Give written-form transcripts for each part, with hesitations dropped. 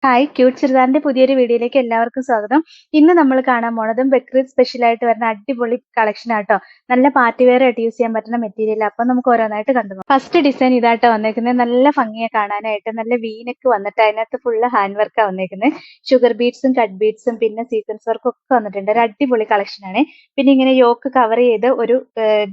Hi cute ചുരിദാറിന്റെ പുതിയൊരു വീഡിയോയിലേക്ക് എല്ലാവർക്കും സ്വാഗതം. ഇന്ന് നമ്മൾ കാണാൻ പോണതും ബക്രീദ് സ്പെഷ്യൽ ആയിട്ട് വരുന്ന അടിപൊളി കളക്ഷൻ ആട്ടോ. നല്ല പാർട്ടി വെയർ ആയിട്ട് യൂസ് ചെയ്യാൻ പറ്റുന്ന മെറ്റീരിയൽ. അപ്പൊ നമുക്ക് ഓരോന്നായിട്ട് കണ്ടുപോകാം. ഫസ്റ്റ് ഡിസൈൻ ഇതാട്ടോ വന്നേക്കുന്നത്. നല്ല ഭംഗിയെ കാണാനായിട്ട് നല്ല വീനക്ക് വന്നിട്ട് അതിനകത്ത് ഫുള്ള് ഹാൻഡ് വർക്കാണ് വന്നേക്കുന്നത്. ഷുഗർ ബീഡ്സും കട്ട് ബീഡ്സും പിന്നെ സീക്വൻസ് വർക്കും ഒക്കെ വന്നിട്ടുണ്ട്. ഒരു അടിപൊളി കളക്ഷൻ ആണ്. പിന്നെ ഇങ്ങനെ യോക്ക് കവർ ചെയ്ത് ഒരു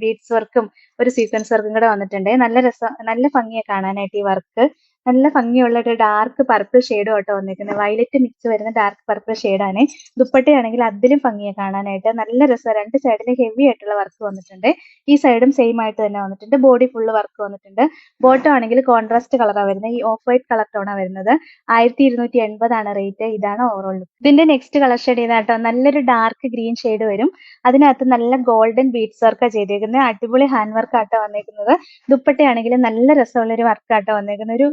ബീഡ്സ് വർക്കും ഒരു സീക്വൻസ് വർക്കും കൂടെ വന്നിട്ടുണ്ട്. നല്ല രസം, നല്ല ഭംഗിയെ കാണാനായിട്ട് ഈ വർക്ക്. നല്ല ഭംഗിയുള്ള ഒരു ഡാർക്ക് പർപ്പിൾ ഷെയ്ഡും ആട്ടോ വന്നിരിക്കുന്നത്. വയലറ്റ് മിക്സ് വരുന്ന ഡാർക്ക് പർപ്പിൾ ഷെയ്ഡാണ്. ദുപ്പട്ടയാണെങ്കിൽ അതിലും ഭംഗിയെ കാണാനായിട്ട്. നല്ല രസം. രണ്ട് സൈഡിലും ഹെവി ആയിട്ടുള്ള വർക്ക് വന്നിട്ടുണ്ട്. ഈ സൈഡും സെയിം ആയിട്ട് തന്നെ വന്നിട്ടുണ്ട്. ബോഡി ഫുള്ള് വർക്ക് വന്നിട്ടുണ്ട്. ബോട്ടം ആണെങ്കിൽ കോൺട്രാസ്റ്റ് കളറാണ് വരുന്നത്. ഈ ഓഫ് വൈറ്റ് കളർ ടോണാണ് വരുന്നത്. 1280 റേറ്റ്. ഇതാണ് ഓവറോൾ ലുക്ക്. ഇതിന്റെ നെക്സ്റ്റ് കളർ ഷെയ്ഡ് ചെയ്താട്ടോ നല്ലൊരു ഡാർക്ക് ഗ്രീൻ ഷെയ്ഡ് വരും. അതിനകത്ത് നല്ല ഗോൾഡൻ ബീഡ്സ് വർക്കാണ് ചെയ്തേക്കുന്നത്. അടിപൊളി ഹാൻഡ് വർക്ക് ആട്ടോ വന്നേക്കുന്നത്. ദുപ്പട്ടയാണെങ്കിൽ നല്ല രസമുള്ള ഒരു വർക്കാട്ടോ വന്നേക്കുന്നത്. ഒരു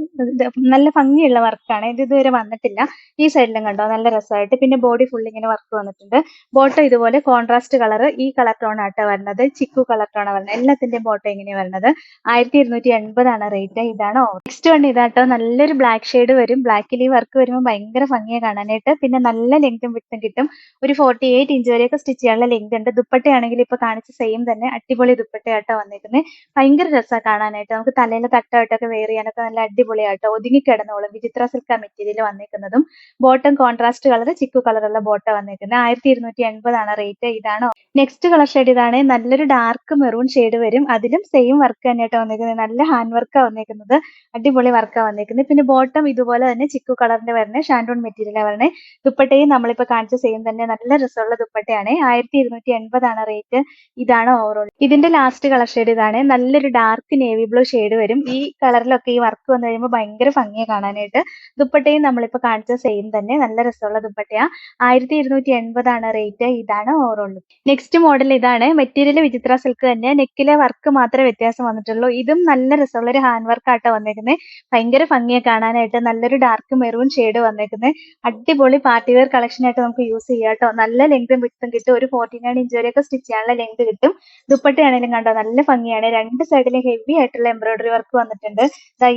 നല്ല ഭംഗിയുള്ള വർക്കാണ്. ഇത് ഇതുവരെ വന്നിട്ടില്ല. ഈ സൈഡിലും കണ്ടോ നല്ല രസമായിട്ട്. പിന്നെ ബോഡി ഫുൾ ഇങ്ങനെ വർക്ക് വന്നിട്ടുണ്ട്. ബോട്ടം ഇതുപോലെ കോൺട്രാസ്റ്റ് കളർ ഈ കളർ ടോൺ ആട്ടോ വരുന്നത്. ചിക്കു കളർ ടോൺ വരുന്നത്. എല്ലാത്തിന്റെയും ബോട്ടം ഇങ്ങനെയാണ് വരുന്നത്. 1280 റേറ്റ്. ഇതാണ് നെക്സ്റ്റ് വൺ ഇതാട്ടോ. നല്ലൊരു ബ്ലാക്ക് ഷെയ്ഡ് വരും. ബ്ലാക്കിൽ ഈ വർക്ക് വരുമ്പോൾ ഭയങ്കര ഭംഗിയെ കാണാനായിട്ട്. പിന്നെ നല്ല ലെങ്തും വിട്ടും കിട്ടും. ഒരു 48 ഇഞ്ച് വരെയൊക്കെ സ്റ്റിച്ച് ചെയ്യാനുള്ള ലെങ്ത് ഉണ്ട്. ദുപ്പട്ടയാണെങ്കിൽ ഇപ്പൊ കാണിച്ച സെയിം തന്നെ അടിപൊളി ദുപ്പട്ടയാട്ടോ വന്നിരിക്കുന്നത്. ഭയങ്കര രസമാണ് കാണാനായിട്ട്. നമുക്ക് തലയിൽ തട്ടായിട്ടൊക്കെ വെയർ ചെയ്യാനൊക്കെ നല്ല അടിപൊളിയാട്ടോ. ഒതുങ്ങിക്കിടന്നോളും. വിചിത്ര സിൽക്ക് മെറ്റീരിയൽ വന്നിരിക്കുന്നതും. ബോട്ടം കോൺട്രാസ്റ്റ് കളർ ചിക്കു കളറുള്ള ബോട്ടം വന്നിരിക്കുന്നത്. 1280 റേറ്റ്. ഇതാണ് നെക്സ്റ്റ് കളർ ഷെയ്ഡ്. ഇതാണ് നല്ലൊരു ഡാർക്ക് മെറൂൺ ഷെയ്ഡ് വരും. അതിലും സെയിം വർക്ക് തന്നെയാട്ടോ വന്നിരിക്കുന്നത്. നല്ല ഹാൻഡ് വർക്കാണ് വന്നിരിക്കുന്നത്. അടിപൊളി വർക്കാണ് വന്നിരിക്കുന്നത്. പിന്നെ ബോട്ടം ഇതുപോലെ തന്നെ ചിക്കു കളറിന്റെ വരുന്നത്. ഷാൻഡോൺ മെറ്റീരിയലാണ് വരുന്നത്. ദുപ്പട്ടയും നമ്മളിപ്പോ കാണിച്ച സെയിം തന്നെ നല്ല രസമുള്ള ദുപ്പട്ടയാണ്. 1280 റേറ്റ്. ഇതാണ് ഓവറോൾ. ഇതിന്റെ ലാസ്റ്റ് കളർ ഷെയ്ഡ് ഇതാണ്. നല്ലൊരു ഡാർക്ക് നേവി ബ്ലൂ ഷെയ്ഡ് വരും. ഈ കളറിലൊക്കെ ഈ വർക്ക് വന്നു കഴിയുമ്പോൾ ഭയങ്കര ഭംഗിയെ കാണാനായിട്ട്. ദുപ്പട്ടയും നമ്മളിപ്പോ കാണിച്ച സെയിം തന്നെ നല്ല രസമുള്ള ദുപ്പട്ടയാ. 1280 റേറ്റ്. ഇതാണ് ഓവറോൾ. നെക്സ്റ്റ് മോഡൽ ഇതാണ്. മെറ്റീരിയൽ വിചിത്ര സിൽക്ക് തന്നെ. നെക്കിലെ വർക്ക് മാത്രമേ വ്യത്യാസം വന്നിട്ടുള്ളൂ. ഇതും നല്ല രസമുള്ള ഒരു ഹാൻഡ് വർക്ക് ആട്ടോ വന്നേക്കുന്നത്. ഭയങ്കര ഭംഗിയെ കാണാനായിട്ട്. നല്ലൊരു ഡാർക്ക് മെറൂൺ ഷെയ്ഡ് വന്നേക്കുന്നത്. അടിപൊളി പാർട്ടി വെയർ കളക്ഷൻ ആയിട്ട് നമുക്ക് യൂസ് ചെയ്യാം കേട്ടോ. നല്ല ലെങ്തും വിട്ടും കിട്ടും. ഒരു 49 ഇഞ്ച് വരെയൊക്കെ സ്റ്റിച്ച് ചെയ്യാനുള്ള ലെങ്ത് കിട്ടും. ദുപ്പട്ടയാണെങ്കിലും കണ്ടോ നല്ല ഭംഗിയാണ്. രണ്ട് സൈഡിലും ഹെവി ആയിട്ടുള്ള എംബ്രോയിഡറി വർക്ക് വന്നിട്ടുണ്ട്.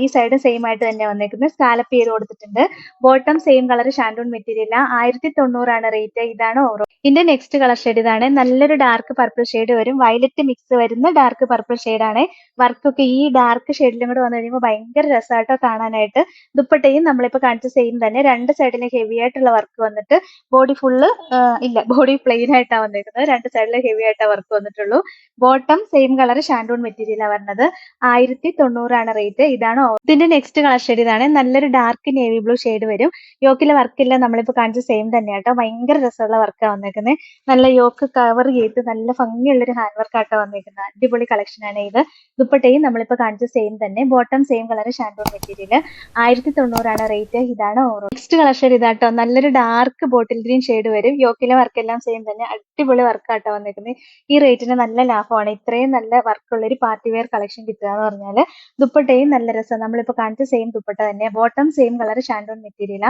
ഈ സൈഡ് സെയിം ആയിട്ട് തന്നെ വന്നേക്കുന്നത്. സ്കാലപ്പ് ചെയ്ത് കൊടുത്തിട്ടുണ്ട്. Bottom same colour shantoon material. 1090 rate. ഇതാണ് ഓവറോൾ. ഇതിന്റെ നെക്സ്റ്റ് കളർ ഷെയ്ഡ് ഇതാണ്. നല്ലൊരു ഡാർക്ക് പർപ്പിൾ ഷെയ്ഡ് വരും. വയലറ്റ് മിക്സ് വരുന്ന ഡാർക്ക് പർപ്പിൾ ഷെയ്ഡാണ്. വർക്കൊക്കെ ഈ ഡാർക്ക് ഷെയ്ഡിലും കൂടെ വന്നു കഴിയുമ്പോൾ ഭയങ്കര രസമായിട്ടോ കാണാനായിട്ട്. ദുപ്പട്ടയും നമ്മളിപ്പോ കാണിച്ച സെയിം തന്നെ. രണ്ട് സൈഡിലും ഹെവി ആയിട്ടുള്ള വർക്ക് വന്നിട്ട് ബോഡി ഫുള്ള് ഇല്ല, ബോഡി പ്ലെയിൻ ആയിട്ടാണ് വന്നിരിക്കുന്നത്. രണ്ട് സൈഡിലും ഹെവി ആയിട്ടാണ് വർക്ക് വന്നിട്ടുള്ളൂ. ബോട്ടം സെയിം കളർ ഷാൻഡൂൺ മെറ്റീരിയലാണ് വരുന്നത്. 1090 റേറ്റ്. ഇതാണ് ഇതിന്റെ നെക്സ്റ്റ് കളർ ഷെയ്ഡ് ഇതാണ്. നല്ലൊരു ഡാർക്ക് നേവി ബ്ലൂ ഷെയ്ഡ് വരും. യോക്കിലെ വർക്കില്ല നമ്മളിപ്പോ കാണിച്ച സെയിം തന്നെയാട്ടോ. ഭയങ്കര രസമുള്ള വർക്കാണ് വന്നേക്കുന്നത്. നല്ല യോക്ക് കവർ ചെയ്ത് നല്ല ഭംഗിയുള്ളൊരു ഹാൻഡ് വർക്ക് ആട്ടോ വന്നേക്കുന്നത്. അടിപൊളി കളക്ഷൻ ആണ് ഇത്. ദുപ്പട്ടയും നമ്മളിപ്പോ കാണിച്ച സെയിം തന്നെ. Bottom same colour shantoon material. 1090 rate. ഇതാണ് ഓവറോൾ. നെക്സ്റ്റ് കളർ ഷെയ്ഡ് ഇതാട്ടോ. നല്ലൊരു ഡാർക്ക് ബോട്ടിൽ ഗ്രീൻ ഷെയ്ഡ് വരും. യോക്കിലെ വർക്കെല്ലാം സെയിം തന്നെ. അടിപൊളി വർക്കാട്ടോ വന്നേക്കുന്നത്. ഈ റേറ്റിന് നല്ല ലാഭമാണ്. ഇത്രയും നല്ല വർക്കുള്ള ഒരു പാർട്ടി വെയർ കളക്ഷൻ കിട്ടുക എന്ന് പറഞ്ഞാൽ. ദുപ്പട്ടയും നല്ല രസം. നമ്മളിപ്പോ കാണിച്ച സെയിം ദുപ്പട്ട തന്നെ. ബോട്ടം സെയിം കളർ ഷാൻഡോൺ മെറ്റീരിയൽ.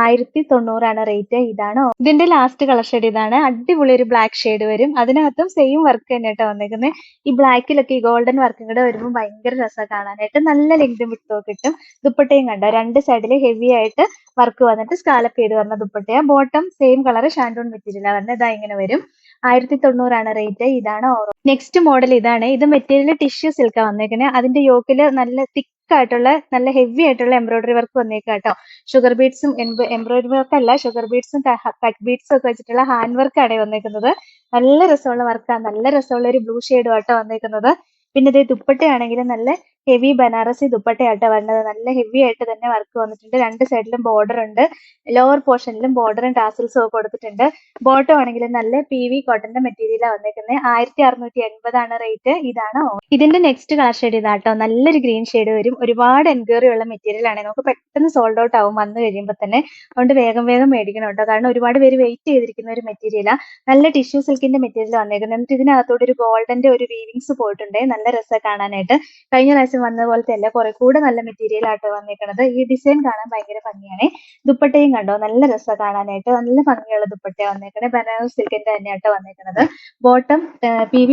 1090 റേറ്റ്. ഇതാണ് ഇതിന്റെ ലാസ്റ്റ് കളർ ഷെയ്ഡ് ഇതാണ്. അടിപൊളി ഒരു ബ്ലാക്ക് ഷെയ്ഡ് വരും. അതിനകത്തും സെയിം വർക്ക് തന്നെയാട്ടോ വന്നേക്കുന്നത്. ഈ ബ്ലാക്കിലൊക്കെ ഈ ഗോൾഡൻ വർക്കും കൂടെ വരുമ്പോൾ ഭയങ്കര രസം കാണാനായിട്ട്. നല്ല ലെങ്തും വിട്ടോ കിട്ടും. ദുപ്പട്ടയും കണ്ടോ രണ്ട് സൈഡിൽ ഹെവി ആയിട്ട് വർക്ക് വന്നിട്ട് സ്കാലപ്പ് ചെയ്ത് വരുന്ന ദുപ്പട്ടയാ. ബോട്ടം സെയിം കളർ ഷാൻഡോൺ മെറ്റീരിയലാണ് വരുന്നത്. ഇതാ ഇങ്ങനെ വരും. 1090 റേറ്റ്. ഇതാണ് ഓവറോൾ. നെക്സ്റ്റ് മോഡൽ ഇതാണ്. ഇത് മെറ്റീരിയൽ ടിഷ്യൂ സിൽക്കാണ് വന്നേക്കുന്നത്. അതിന്റെ യോക്കില് നല്ല തിക്ക് ആയിട്ടുള്ള നല്ല ഹെവി ആയിട്ടുള്ള എംബ്രോയിഡറി വർക്ക് വന്നേക്കാം കേട്ടോ. ഷുഗർ ബീഡ്സും എംബ്രോയിഡറി വർക്ക് അല്ല, ഷുഗർ ബീഡ്സും കട്ട് ബീഡ്സും ഒക്കെ വെച്ചിട്ടുള്ള ഹാൻഡ് വർക്കാണ് വന്നേക്കുന്നത്. നല്ല രസമുള്ള വർക്കാണ്. നല്ല രസമുള്ള ഒരു ബ്ലൂ ഷെയ്ഡും ആട്ടോ വന്നേക്കുന്നത്. പിന്നെ ഇത് ദുപ്പട്ടയാണെങ്കിൽ നല്ല ഹെവി ബനാറസി ദുപ്പട്ടയാട്ടോ വരുന്നത്. നല്ല ഹെവി ആയിട്ട് തന്നെ വർക്ക് വന്നിട്ടുണ്ട്. രണ്ട് സൈഡിലും ബോർഡർ ഉണ്ട്. ലോവർ പോർഷനിലും ബോർഡറും ടാസിൽസും ഒക്കെ കൊടുത്തിട്ടുണ്ട്. ബോട്ടം ആണെങ്കിൽ നല്ല PV കോട്ടന്റെ മെറ്റീരിയലാണ് വന്നേക്കുന്നത്. 1680 റേറ്റ്. ഇതാണ് ഇതിന്റെ നെക്സ്റ്റ് കളർ ഷെയ്ഡ് ഇതാട്ടോ. നല്ലൊരു ഗ്രീൻ ഷെയ്ഡ് വരും. ഒരുപാട് എൻക്വയറി ഉള്ള മെറ്റീരിയൽ ആണ്. നമുക്ക് പെട്ടെന്ന് സോൾഡ് ഔട്ട് ആവും വന്നു കഴിയുമ്പോൾ തന്നെ. അതുകൊണ്ട് വേഗം വേഗം മേടിക്കണം കേട്ടോ. കാരണം ഒരുപാട് പേര് വെയിറ്റ് ചെയ്തിരിക്കുന്ന ഒരു മെറ്റീരിയലാണ്. നല്ല ടിഷ്യൂ സിൽക്കിന്റെ മെറ്റീരിയൽ വന്നേക്കുന്നത്. എന്നിട്ട് ഇതിനകത്തോടെ ഒരു ഗോൾഡന്റെ ഒരു വീവിങ്സ് പോയിട്ടുണ്ട്. നല്ല രസം കാണാനായിട്ട്. കഴിഞ്ഞ പ്രാവശ്യം വന്ന പോലത്തെ അല്ല, കുറെ കൂടെ നല്ല മെറ്റീരിയൽ ആട്ടോ വന്നേക്കുന്നത്. ഈ ഡിസൈൻ കാണാൻ ഭയങ്കര ഭംഗിയാണ്. ദുപ്പട്ടയും കണ്ടോ നല്ല രസം കാണാനായിട്ട്. നല്ല ഭംഗിയുള്ള ദുപ്പട്ട വന്നേക്കണേ. ബനാറസ് സിൽക്കിന്റെ തന്നെയാട്ടോ വന്നേക്കുന്നത്. ബോട്ടം PV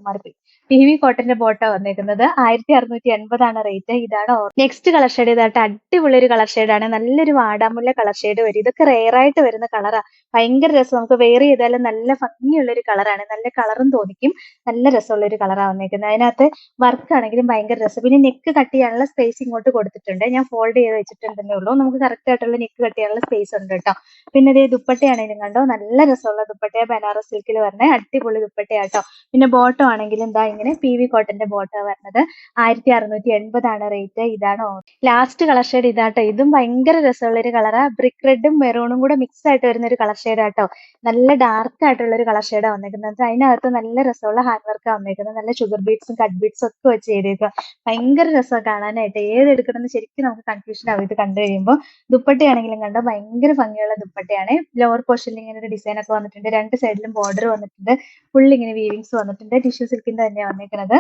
മാറിപ്പോയി. PV കോട്ടന്റെ ബോട്ടാ വന്നേക്കുന്നത്. 1680 റേറ്റ്. ഇതാണ് നെക്സ്റ്റ് കളർ ഷെയ്ഡ്. ഇതായിട്ട് അടിപൊളി ഒരു കളർ ഷെയ്ഡാണ്. നല്ലൊരു വാടാമുല്ല കളർ ഷെയ്ഡ് വരും. ഇതൊക്കെ റെയർ ആയിട്ട് വരുന്ന കളറാ. ഭയങ്കര രസം. നമുക്ക് വെയർ ചെയ്താലും നല്ല ഭംഗിയുള്ള ഒരു കളറാണ്. നല്ല കളറും തോന്നിക്കും. നല്ല രസമുള്ള ഒരു കളറാ വന്നേക്കുന്നത്. അതിനകത്ത് വർക്ക് ആണെങ്കിലും ഭയങ്കര രസം. പിന്നെ നെക്ക് കട്ട് ചെയ്യാനുള്ള സ്പേസ് ഇങ്ങോട്ട് കൊടുത്തിട്ടുണ്ട്. ഞാൻ ഫോൾഡ് ചെയ്ത് വെച്ചിട്ടുണ്ടെന്നേ ഉള്ളൂ. നമുക്ക് കറക്റ്റ് ആയിട്ടുള്ള നെക്ക് കട്ട് ചെയ്യാനുള്ള സ്പേസ് ഉണ്ട് കേട്ടോ. പിന്നെ ഇതേ ദുപ്പട്ടയാണെങ്കിലും കണ്ടോ, നല്ല രസമുള്ള ദുപ്പട്ടയാ. ബനാറസ് സിൽക്കിൽ വരുന്ന അടിപൊളി ദുപ്പട്ടയാട്ടോ. പിന്നെ ബോട്ടം ആണെങ്കിലും ഇതാ ഇങ്ങനെ PV കോട്ടന്റെ ബോട്ടാ വരുന്നത്. 1680 റേറ്റ്. ഇതാണ് ലാസ്റ്റ് കളർ ഷെയ്ഡ്. ഇതാട്ടോ, ഇതും ഭയങ്കര രസമുള്ള ഒരു കളറാ. ബ്രിക്ക് റെഡും മെറൂണും കൂടെ മിക്സ് ആയിട്ട് വരുന്ന ഒരു കളർ ഷെയ്ഡാട്ടോ. നല്ല ഡാർക്ക് ആയിട്ടുള്ള ഒരു കളർ ഷെയ്ഡാ വന്നേക്കുന്നത്. അതിനകത്ത് നല്ല രസമുള്ള ഹാൻഡ് വർക്കാ വന്നേക്കുന്നത്. നല്ല ഷുഗർ ബീഡ്സും കട്ട് ബീഡ്സും ഒക്കെ വെച്ച് ചെയ്തേക്കുക. ഭയങ്കര രസമാണ് കാണാനായിട്ട്. ഏത് എടുക്കണമെന്ന് ശരിക്കും നമുക്ക് കൺഫ്യൂഷൻ ആവും ഇത് കണ്ടു കഴിയുമ്പോൾ. ദുപ്പട്ടയാണെങ്കിലും കണ്ടോ, ഭയങ്കര ഭംഗിയുള്ള ദുപ്പട്ടയാണ്. ലോവർ പോർഷനിൽ ഇങ്ങനെ ഒരു ഡിസൈൻ ഒക്കെ വന്നിട്ടുണ്ട്. രണ്ട് സൈഡിലും ബോർഡർ വന്നിട്ടുണ്ട്. ഫുൾ ഇങ്ങനെ വീവിങ്സ് വന്നിട്ടുണ്ട്. ടിഷ്യൂ സിൽക്കിന്റെ തന്നെയാണ് വന്നേക്കുന്നത്.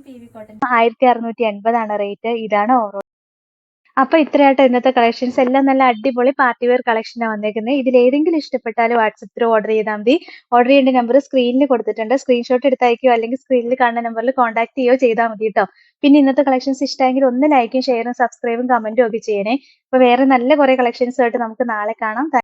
PV cotton 1680 rate. ഇതാണ് ഓവറോൾ. അപ്പൊ ഇത്രയായിട്ട് ഇന്നത്തെ കളക്ഷൻസ്. എല്ലാം നല്ല അടിപൊളി പാർട്ടി വെയർ കളക്ഷനാണ് വന്നേക്കുന്നത്. ഇതിൽ ഏതെങ്കിലും ഇഷ്ടപ്പെട്ടാൽ വാട്സപ്പ് ത്രൂ ഓർഡർ ചെയ്താൽ മതി. ഓർഡർ ചെയ്യേണ്ട നമ്പർ സ്ക്രീനിൽ കൊടുത്തിട്ടുണ്ട്. സ്ക്രീൻഷോട്ട് എടുത്തയക്കുകയോ അല്ലെങ്കിൽ സ്ക്രീനിൽ കാണുന്ന നമ്പറിൽ കോൺടാക്ട് ചെയ്യുകയോ ചെയ്താൽ മതി കേട്ടോ. പിന്നെ ഇന്നത്തെ കളക്ഷൻസ് ഇഷ്ടമെങ്കിൽ ഒന്ന് ലൈക്കും ഷെയറും സബ്സ്ക്രൈബും കമന്റും ഒക്കെ ചെയ്യണേ. അപ്പൊ വേറെ നല്ല കുറെ കളക്ഷൻസ് ആയിട്ട് നമുക്ക് നാളെ കാണാം.